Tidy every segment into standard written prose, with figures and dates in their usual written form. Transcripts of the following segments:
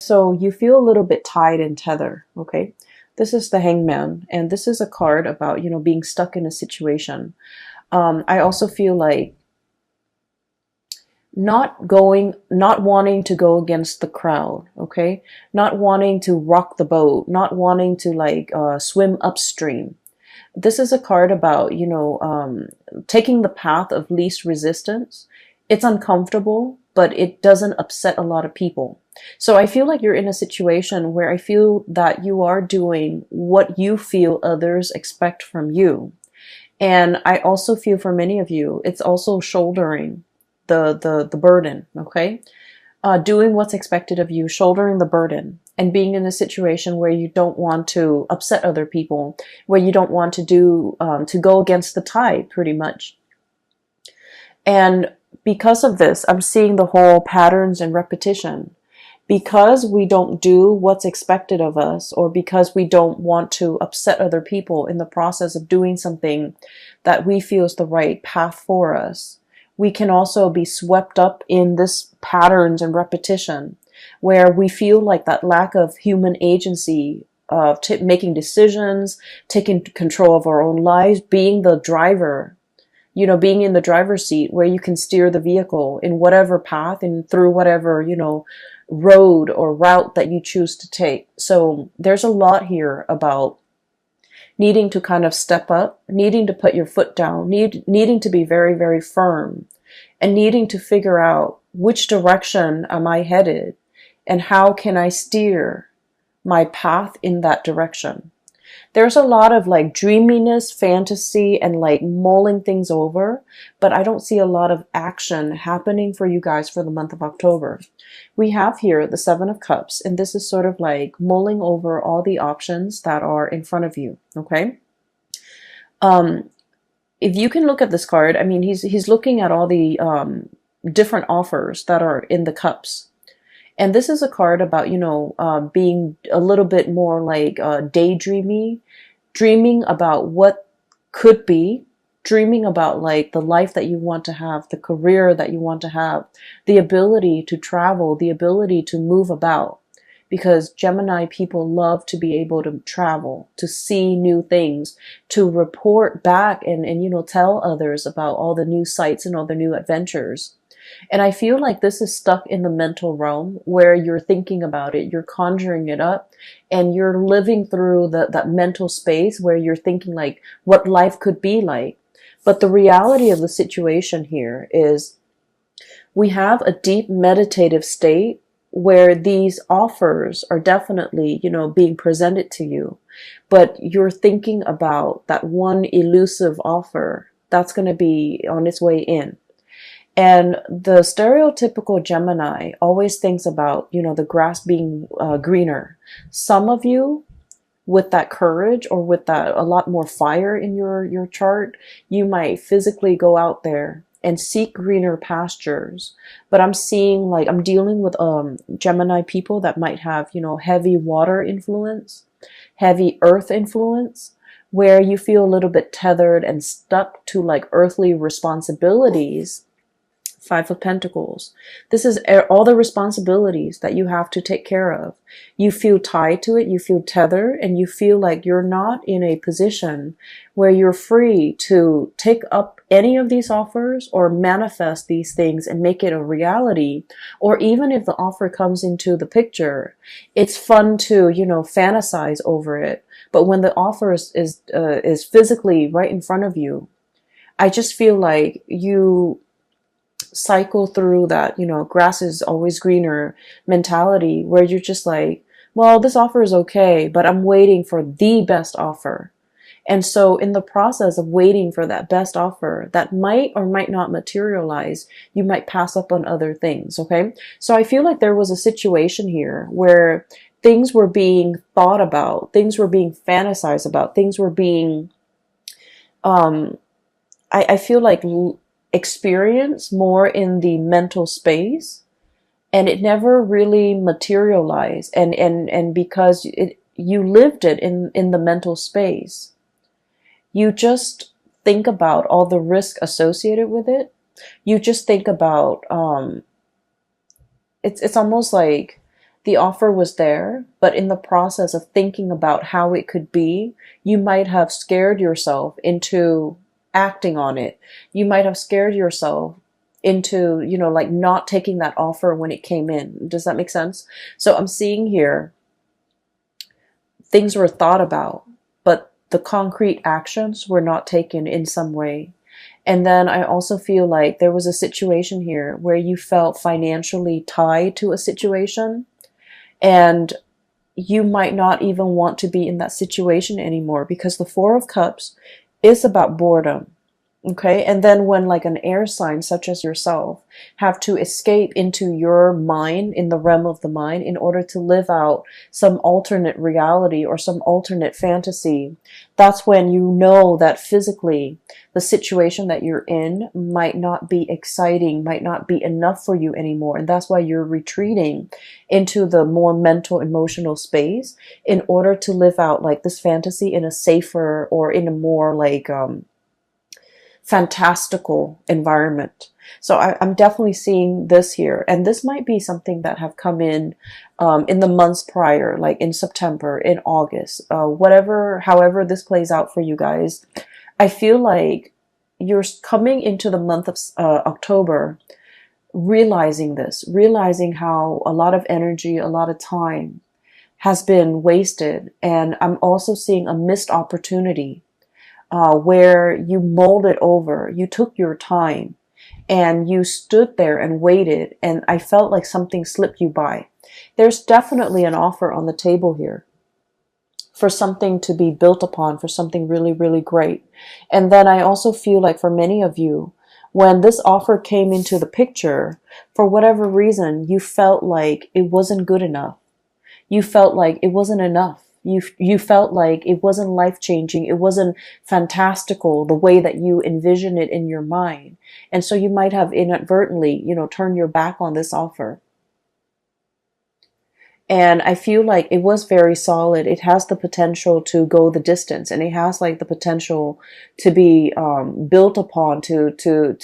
So you feel a little bit tied and tethered, okay? This is the Hangman, and this is a card about, you know, being stuck in a situation. I also feel like not wanting to go against the crowd, okay? Not wanting to rock the boat, not wanting to like swim upstream. This is a card about, you know, taking the path of least resistance. It's uncomfortable, but it doesn't upset a lot of people. So I feel like you're in a situation where I feel that you are doing what you feel others expect from you. And I also feel for many of you, it's also shouldering the burden, okay? Doing what's expected of you, shouldering the burden, and being in a situation where you don't want to upset other people, where you don't want to to go against the tide, pretty much. And because of this, I'm seeing the whole patterns and repetition. Because we don't do what's expected of us, or because we don't want to upset other people in the process of doing something that we feel is the right path for us, we can also be swept up in this patterns and repetition where we feel like that lack of human agency of making decisions, taking control of our own lives, being the driver, you know, being in the driver's seat where you can steer the vehicle in whatever path and through whatever, you know, road or route that you choose to take. So there's a lot here about needing to kind of step up, needing to put your foot down, needing to be very, very firm, and needing to figure out which direction am I headed and how can I steer my path in that direction. There's a lot of like dreaminess, fantasy, and like mulling things over, but I don't see a lot of action happening for you guys for the month of October. We have here the Seven of Cups, and this is sort of like mulling over all the options that are in front of you, okay? If you can look at this card, I mean, he's looking at all the different offers that are in the cups. And this is a card about, you know, being a little bit more like daydreamy, dreaming about what could be, dreaming about like the life that you want to have, the career that you want to have, the ability to travel, the ability to move about. Because Gemini people love to be able to travel, to see new things, to report back and you know, tell others about all the new sights and all the new adventures. And I feel like this is stuck in the mental realm where you're thinking about it, you're conjuring it up, and you're living through that mental space where you're thinking like what life could be like. But the reality of the situation here is we have a deep meditative state where these offers are definitely, you know, being presented to you, but you're thinking about that one elusive offer that's going to be on its way in. And the stereotypical Gemini always thinks about, you know, the grass being greener. Some of you, with that courage or with that a lot more fire in your chart, you might physically go out there and seek greener pastures. But I'm seeing like, I'm dealing with Gemini people that might have, you know, heavy water influence, heavy earth influence, where you feel a little bit tethered and stuck to like earthly responsibilities. Five of Pentacles. This is all the responsibilities that you have to take care of. You feel tied to it, you feel tethered, and you feel like you're not in a position where you're free to take up any of these offers or manifest these things and make it a reality. Or even if the offer comes into the picture, it's fun to, you know, fantasize over it. But when the offer is physically right in front of you, I just feel like you cycle through that, you know, grass is always greener mentality where you're just like, well, this offer is okay, but I'm waiting for the best offer. And so in the process of waiting for that best offer that might or might not materialize, you might pass up on other things, okay? So I feel like there was a situation here where things were being thought about, things were being fantasized about, things were being, I feel like experience more in the mental space, and it never really materialized, and because you lived it in the mental space, you just think about all the risk associated with it. You just think about it's almost like The offer was there, but in the process of thinking about how it could be, you might have scared yourself into acting on it. You might have scared yourself into, like not taking that offer when it came in. Does that make sense? So I'm seeing here things were thought about, but the concrete actions were not taken in some way. And then I also feel like there was a situation here where you felt financially tied to a situation, and you might not even want to be in that situation anymore, because the Four of Cups is about boredom. Okay, and then when like an air sign such as yourself have to escape into your mind, in the realm of the mind, in order to live out some alternate reality or some alternate fantasy, that's when you know that physically the situation that you're in might not be exciting, might not be enough for you anymore. And that's why you're retreating into the more mental, emotional space in order to live out like this fantasy in a safer or in a more like, fantastical environment. So I'm definitely seeing this here, and this might be something that have come in the months prior, like in September, in August, however this plays out for you guys. I feel like you're coming into the month of October, realizing how a lot of energy, a lot of time has been wasted, and I'm also seeing a missed opportunity. Where you molded over, you took your time and you stood there and waited, and I felt like something slipped you by. There's definitely an offer on the table here for something to be built upon, for something really, really great. And then I also feel like for many of you, when this offer came into the picture, for whatever reason, you felt like it wasn't good enough. You felt like it wasn't enough. You felt like it wasn't life-changing. It wasn't fantastical the way that you envision it in your mind. And so you might have inadvertently, turned your back on this offer. And I feel like it was very solid. It has the potential to go the distance, and it has like the potential to be built upon, to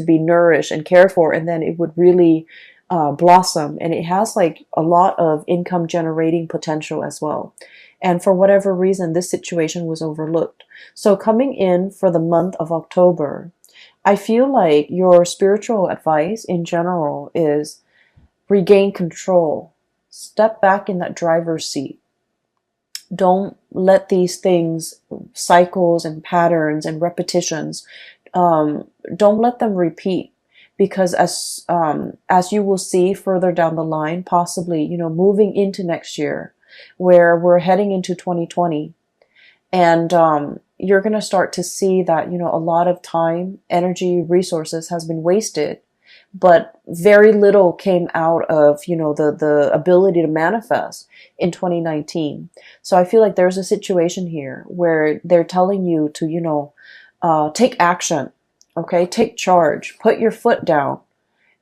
be nourished and cared for, and then it would really blossom, and it has like a lot of income generating potential as well. And for whatever reason, this situation was overlooked. So coming in for the month of October, I feel like your spiritual advice in general is regain control. Step back in that driver's seat. Don't let these things, cycles and patterns and repetitions, don't let them repeat. Because as you will see further down the line, possibly, moving into next year, where we're heading into 2020, and you're going to start to see that, a lot of time, energy, resources has been wasted, but very little came out of, the ability to manifest in 2019. So I feel like there's a situation here where they're telling you to, take action. Okay, take charge, put your foot down,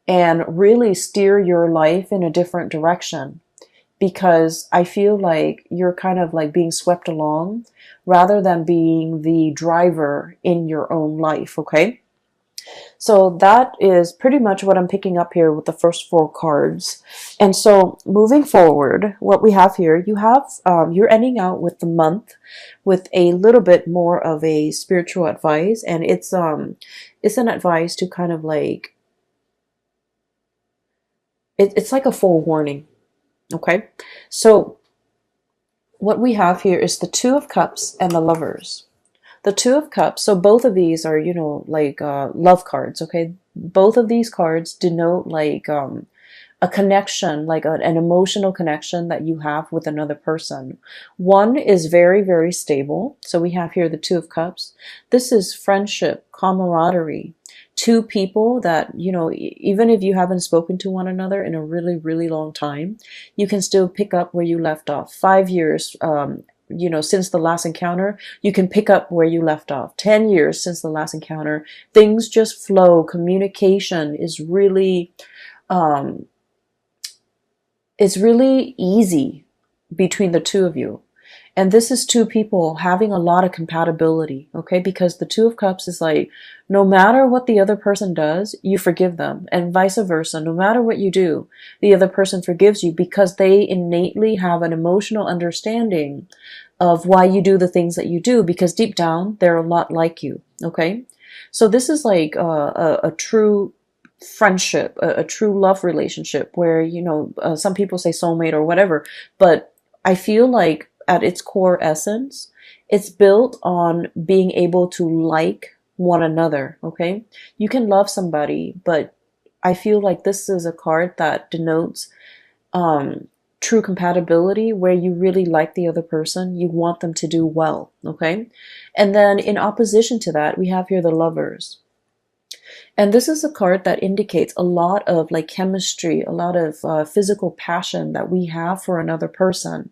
and really steer your life in a different direction. Because I feel like you're kind of like being swept along rather than being the driver in your own life, okay? So that is pretty much what I'm picking up here with the first four cards. And so moving forward, what we have here, you're ending out with the month with a little bit more of a spiritual advice, and it's an advice to kind of like, it's like a forewarning. Okay, so what we have here is the Two of Cups and the Lovers. The Two of Cups, so both of these are, like love cards, okay? Both of these cards denote like a connection, like an emotional connection that you have with another person. One is very, very stable. So we have here the Two of Cups. This is friendship, camaraderie. Two people that, even if you haven't spoken to one another in a really, really long time, you can still pick up where you left off. 5 years, since the last encounter, you can pick up where you left off. 10 years since the last encounter, things just flow. Communication is really, it's really easy between the two of you. And this is two people having a lot of compatibility, okay? Because the Two of Cups is like, no matter what the other person does, you forgive them. And vice versa. No matter what you do, the other person forgives you because they innately have an emotional understanding of why you do the things that you do, because deep down, they're a lot like you, okay? So this is like a true friendship, a true love relationship where, some people say soulmate or whatever, but I feel like at its core essence, it's built on being able to like one another, okay? You can love somebody, but I feel like this is a card that denotes true compatibility, where you really like the other person, you want them to do well, okay? And then in opposition to that, we have here the Lovers. And this is a card that indicates a lot of like chemistry, a lot of physical passion that we have for another person.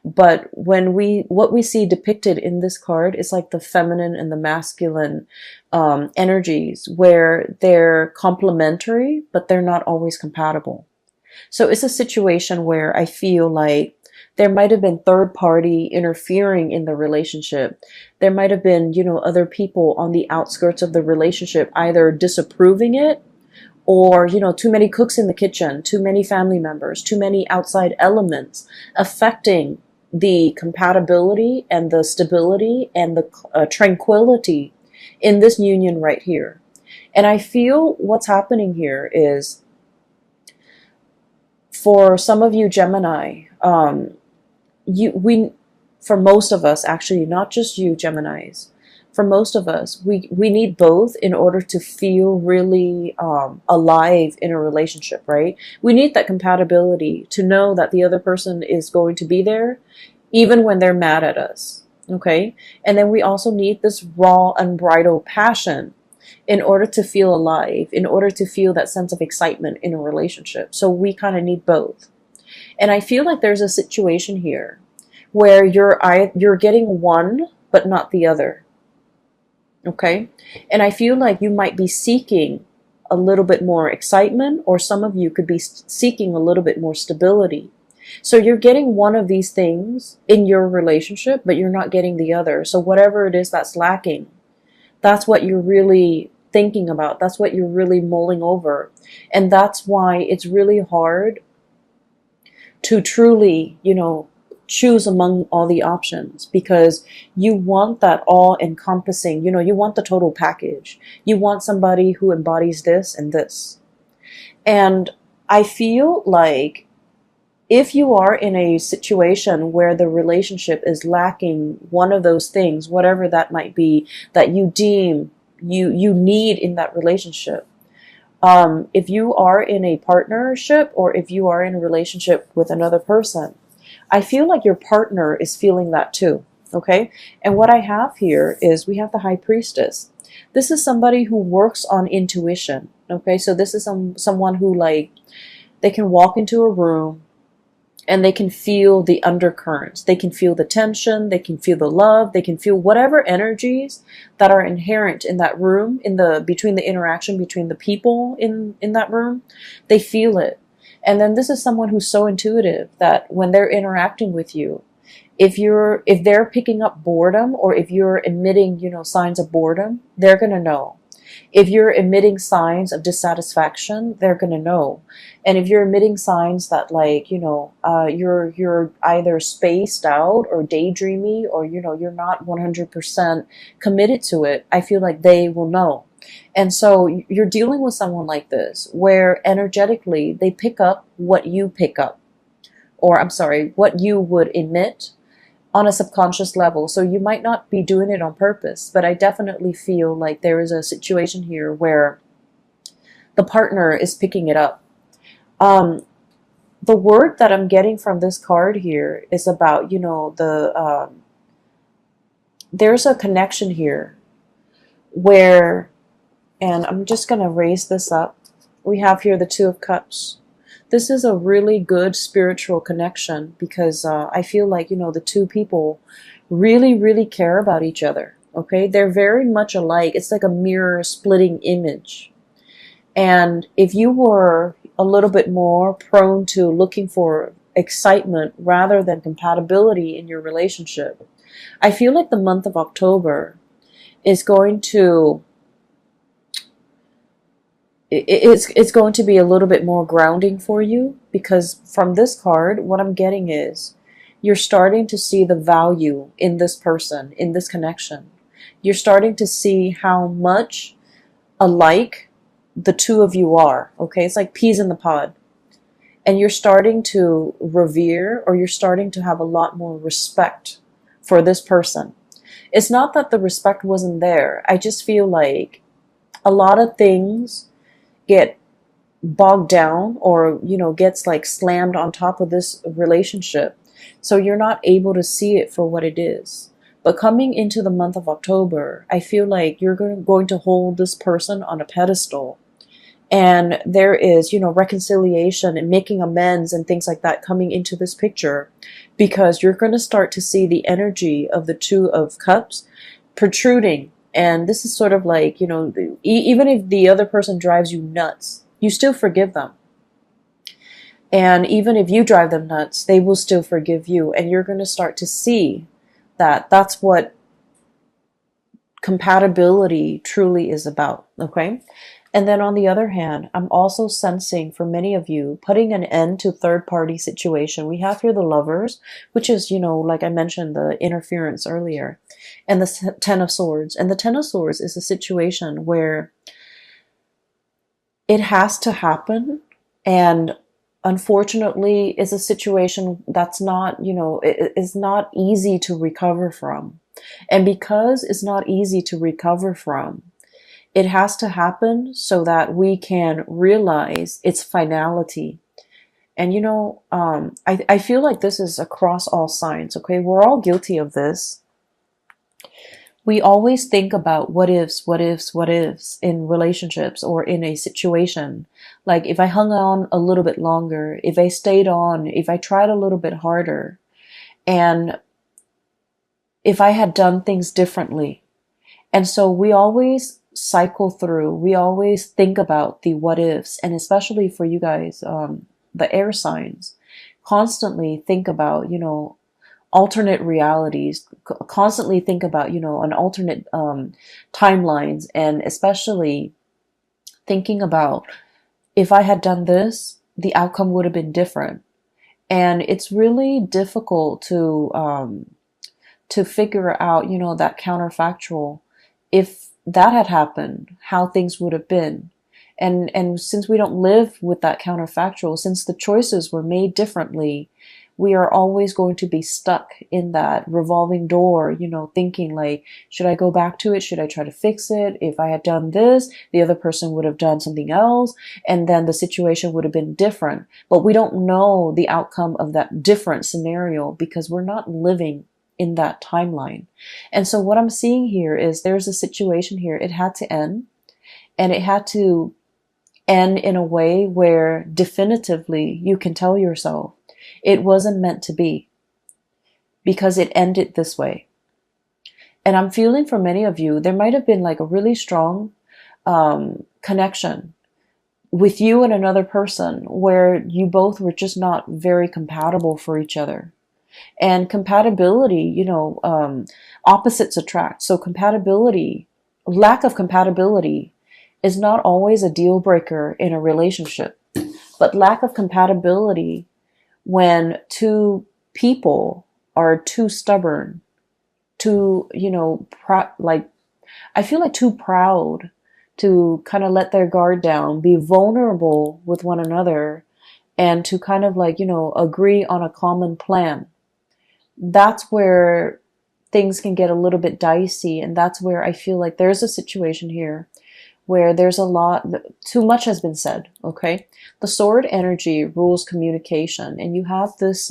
But what we see depicted in this card is like the feminine and the masculine energies, where they're complementary, but they're not always compatible. So it's a situation where I feel like there might have been third party interfering in the relationship. There might have been, other people on the outskirts of the relationship either disapproving it, or, too many cooks in the kitchen, too many family members, too many outside elements affecting the compatibility and the stability and the tranquility in this union right here. And I feel what's happening here is, for some of you Gemini, for most of us, actually, not just you Geminis, for most of us, we need both in order to feel really alive in a relationship, right? We need that compatibility to know that the other person is going to be there, even when they're mad at us, okay? And then we also need this raw, unbridled passion in order to feel alive, in order to feel that sense of excitement in a relationship. So we kind of need both. And I feel like there's a situation here where you're getting one, but not the other. Okay? And I feel like you might be seeking a little bit more excitement, or some of you could be seeking a little bit more stability. So you're getting one of these things in your relationship, but you're not getting the other. So whatever it is that's lacking, that's what you're really thinking about. That's what you're really mulling over. And that's why it's really hard to truly, choose among all the options, because you want that all encompassing, you want the total package. You want somebody who embodies this and this. And I feel like if you are in a situation where the relationship is lacking one of those things, whatever that might be, that you deem you need in that relationship, if you are in a partnership, or if you are in a relationship with another person, I feel like your partner is feeling that too, okay? And what I have here is we have the High Priestess. This is somebody who works on intuition, okay? So this is someone who, like, they can walk into a room and they can feel the undercurrents. They can feel the tension. They can feel the love. They can feel whatever energies that are inherent in that room, between the interaction between the people in that room. They feel it. And then this is someone who's so intuitive that when they're interacting with you, if they're picking up boredom, or if you're emitting, signs of boredom, they're going to know. If you're emitting signs of dissatisfaction, they're going to know. And if you're emitting signs that, like, you're either spaced out or daydreamy, or, you're not 100% committed to it, I feel like they will know. And so you're dealing with someone like this, where energetically they pick up what you pick up, or what you would emit on a subconscious level. So you might not be doing it on purpose, but I definitely feel like there is a situation here where the partner is picking it up. The word that I'm getting from this card here is about, there's a connection here where, and I'm just going to raise this up. We have here the Two of Cups. This is a really good spiritual connection, because I feel like, the two people really, really care about each other. Okay. They're very much alike. It's like a mirror splitting image. And if you were a little bit more prone to looking for excitement rather than compatibility in your relationship. I feel like the month of October is going to it's going to be a little bit more grounding for you, because from this card, what I'm getting is you're starting to see the value in this person, in this connection. You're starting to see how much alike the two of you are, okay? It's like peas in the pod. And you're starting to revere, or you're starting to have a lot more respect for this person. It's not that the respect wasn't there. I just feel like a lot of things get bogged down, or gets like slammed on top of this relationship, so you're not able to see it for what it is. But coming into the month of October, I feel like you're going to hold this person on a pedestal, and there is reconciliation and making amends and things like that coming into this picture, because you're going to start to see the energy of the Two of Cups protruding. And this is sort of like, even if the other person drives you nuts, you still forgive them. And even if you drive them nuts, they will still forgive you. And you're going to start to see that that's what compatibility truly is about. Okay. And then on the other hand, I'm also sensing for many of you putting an end to third-party situation. We have here the Lovers, which is, like I mentioned, the interference earlier, and the Ten of Swords. And the Ten of Swords is a situation where it has to happen, and unfortunately is a situation that's not, it is not easy to recover from. And because it's not easy to recover from, it has to happen so that we can realize its finality. And I feel like this is across all signs, okay? We're all guilty of this. We always think about what ifs in relationships or in a situation. Like, if I hung on a little bit longer, if I stayed on, if I tried a little bit harder, and if I had done things differently. And so we always cycle through, we always think about the what ifs, and especially for you guys, the air signs, constantly think about, alternate realities, constantly think about, an alternate timelines, and especially thinking about, if I had done this, the outcome would have been different. And it's really difficult to figure out, that counterfactual, if that had happened, how things would have been. And since we don't live with that counterfactual, since the choices were made differently, we are always going to be stuck in that revolving door, thinking like, should I go back to it? Should I try to fix it? If I had done this, the other person would have done something else, and then the situation would have been different. But we don't know the outcome of that different scenario because we're not living in that timeline. And so what I'm seeing here is there's a situation here. It had to end, and it had to end in a way where definitively you can tell yourself it wasn't meant to be, because it ended this way. And I'm feeling for many of you, there might have been like a really strong connection with you and another person where you both were just not very compatible for each other. And compatibility, opposites attract. So compatibility, lack of compatibility is not always a deal breaker in a relationship, but lack of compatibility when two people are too stubborn, too, I feel like too proud to kind of let their guard down, be vulnerable with one another, and to kind of agree on a common plan. That's where things can get a little bit dicey, and that's where I feel like there's a situation here where there's a lot, too much has been said, okay? The sword energy rules communication, and you have this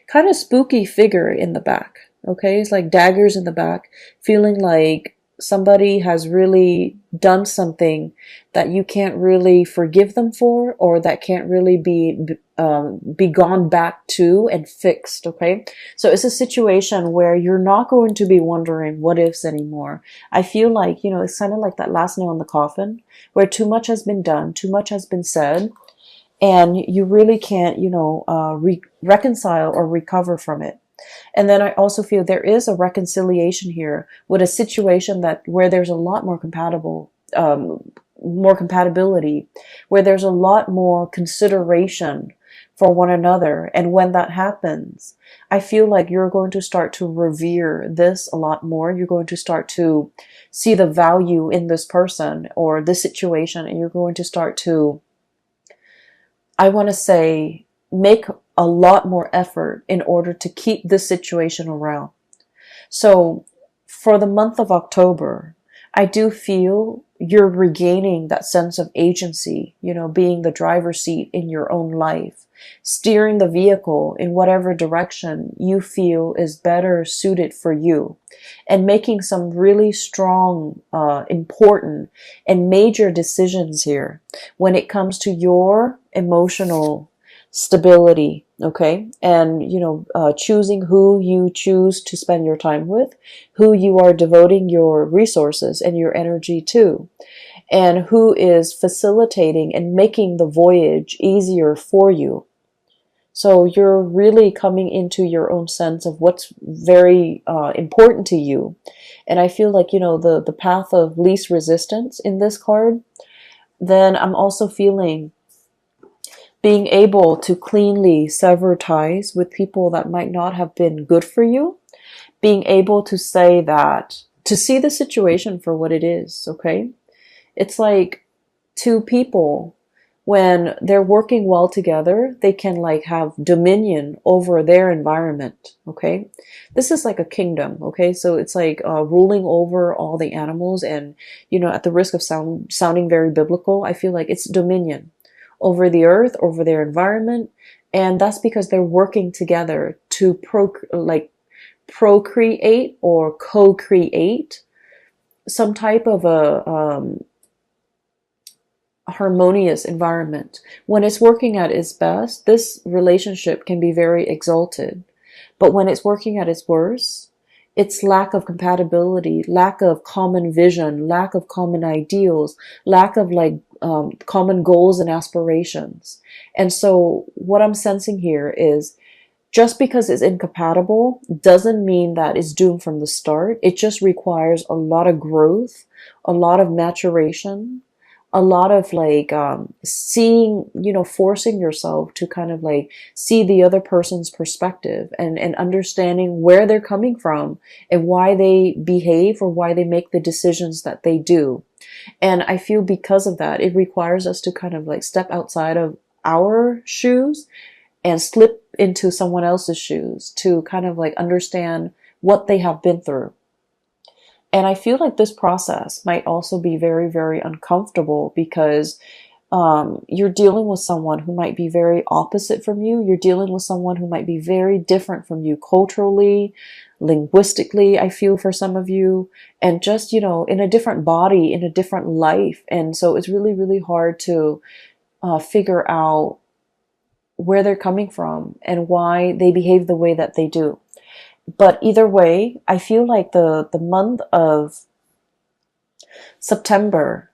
kind of spooky figure in the back, okay? It's like daggers in the back, feeling like somebody has really done something that you can't really forgive them for, or that can't really be gone back to and fixed, okay? So it's a situation where you're not going to be wondering what ifs anymore. I feel like, it's kind of like that last nail in the coffin, where too much has been done, too much has been said, and you really can't, reconcile or recover from it. And then I also feel there is a reconciliation here with a situation that where there's a lot more more compatibility, where there's a lot more consideration for one another. And when that happens, I feel like you're going to start to revere this a lot more. You're going to start to see the value in this person or this situation, and you're going to start to, I want to say, make a lot more effort in order to keep this situation around. So for the month of October, I do feel you're regaining that sense of agency, being the driver's seat in your own life, steering the vehicle in whatever direction you feel is better suited for you, and making some really strong, important, and major decisions here when it comes to your emotional stability, okay? And, choosing who you choose to spend your time with, who you are devoting your resources and your energy to, and who is facilitating and making the voyage easier for you. So you're really coming into your own sense of what's very important to you. And I feel like, the path of least resistance in this card. Then I'm also feeling being able to cleanly sever ties with people that might not have been good for you. Being able to say that, to see the situation for what it is, okay? It's like two people, when they're working well together, they can like have dominion over their environment, okay? This is like a kingdom, okay? So it's like ruling over all the animals, and, at the risk of sounding very biblical, I feel like it's dominion over the earth, over their environment. And that's because they're working together to procreate or co-create some type of a harmonious environment. When it's working at its best, this relationship can be very exalted. But when it's working at its worst, it's lack of compatibility, lack of common vision, lack of common ideals, lack of common goals and aspirations. And so what I'm sensing here is, just because it's incompatible doesn't mean that it's doomed from the start. It just requires a lot of growth, a lot of maturation, a lot of seeing, forcing yourself to kind of see the other person's perspective, and understanding where they're coming from and why they behave or why they make the decisions that they do. And I feel because of that, it requires us to kind of step outside of our shoes and slip into someone else's shoes to kind of understand what they have been through. And I feel like this process might also be very, very uncomfortable because you're dealing with someone who might be very opposite from you. You're dealing with someone who might be very different from you culturally, linguistically, I feel, for some of you, and just, in a different body, in a different life. And so it's really, really hard to figure out where they're coming from and why they behave the way that they do. But either way, I feel like the month of September,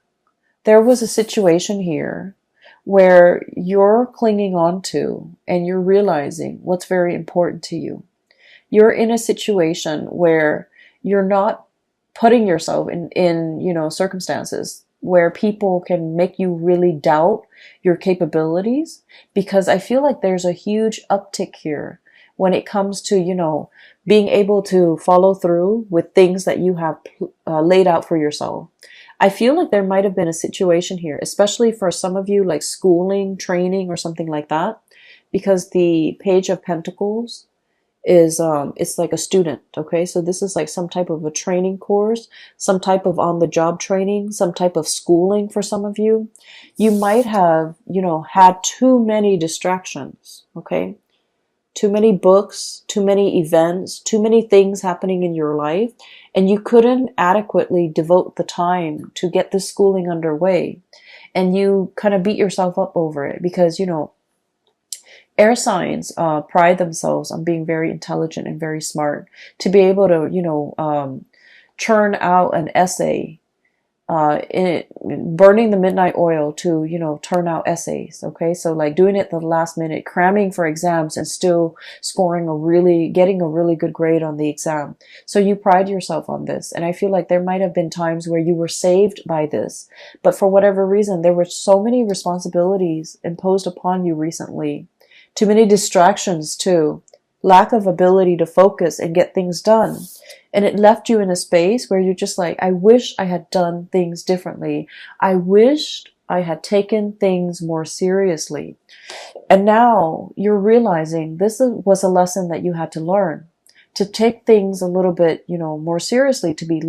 there was a situation here where you're clinging on to and you're realizing what's very important to you. You're in a situation where you're not putting yourself in circumstances where people can make you really doubt your capabilities, because I feel like there's a huge uptick here when it comes to, being able to follow through with things that you have laid out for yourself. I feel like there might have been a situation here, especially for some of you, like schooling, training, or something like that, because the Page of Pentacles is, it's like a student, okay? So this is like some type of a training course, some type of on-the-job training, some type of schooling for some of you. You might have, had too many distractions, okay? Too many books, too many events, too many things happening in your life, and you couldn't adequately devote the time to get this schooling underway. And you kind of beat yourself up over it because, air signs pride themselves on being very intelligent and very smart. To be able to, churn out an essay burning the midnight oil to, turn out essays. Okay. So like doing it at the last minute, cramming for exams and still getting a really good grade on the exam. So you pride yourself on this. And I feel like there might have been times where you were saved by this, but for whatever reason, there were so many responsibilities imposed upon you recently. Too many distractions too. Lack of ability to focus and get things done. And it left you in a space where you're just like, I wish I had done things differently. I wished I had taken things more seriously. And now you're realizing was a lesson that you had to learn. To take things a little bit, more seriously, to be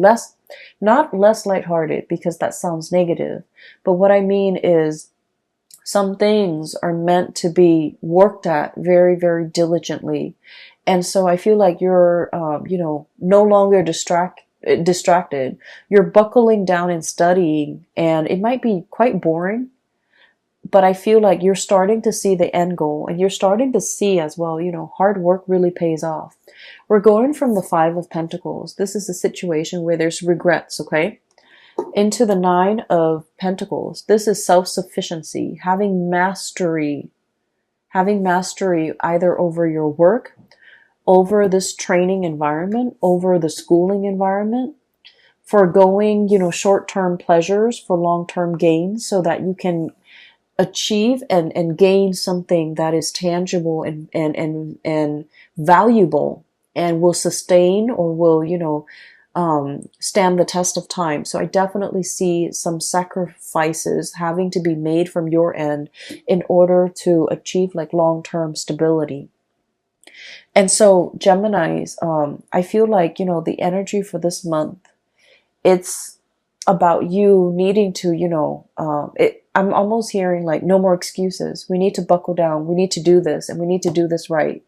not less lighthearted, because that sounds negative. But what I mean is, some things are meant to be worked at very, very diligently. And so I feel like you're, no longer distracted. You're buckling down and studying, and it might be quite boring, but I feel like you're starting to see the end goal, and you're starting to see as well, hard work really pays off. We're going from the Five of Pentacles. This is a situation where there's regrets, okay? Into the Nine of Pentacles. This is self-sufficiency, having mastery either over your work, over this training environment, over the schooling environment, foregoing, short-term pleasures for long-term gains so that you can achieve and gain something that is tangible and valuable and will sustain or will, stand the test of time. So I definitely see some sacrifices having to be made from your end in order to achieve like long-term stability. And so Geminis, I feel like, the energy for this month, it's about you needing to, I'm almost hearing like no more excuses. We need to buckle down. We need to do this, and we need to do this right.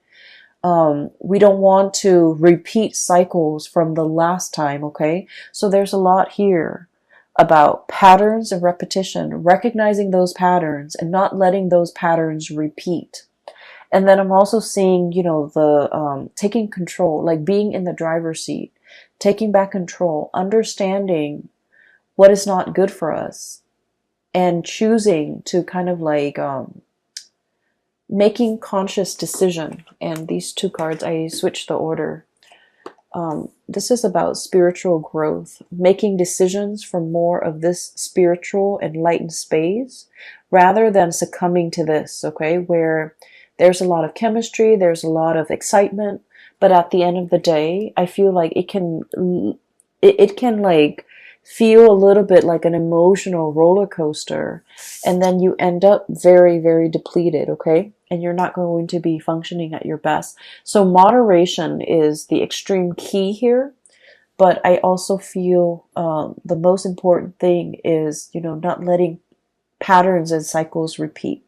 We don't want to repeat cycles from the last time, okay? So there's a lot here about patterns and repetition, recognizing those patterns and not letting those patterns repeat. And then I'm also seeing, the taking control, like being in the driver's seat, taking back control, understanding what is not good for us, and choosing to kind of like making conscious decision. And these two cards, I switched the order. This is about spiritual growth, making decisions for more of this spiritual enlightened space rather than succumbing to this, okay, where there's a lot of chemistry, there's a lot of excitement, but at the end of the day, I feel like it can like feel a little bit like an emotional roller coaster, and then you end up very, very depleted, okay? And you're not going to be functioning at your best. So moderation is the extreme key here, but I also feel the most important thing is, not letting patterns and cycles repeat.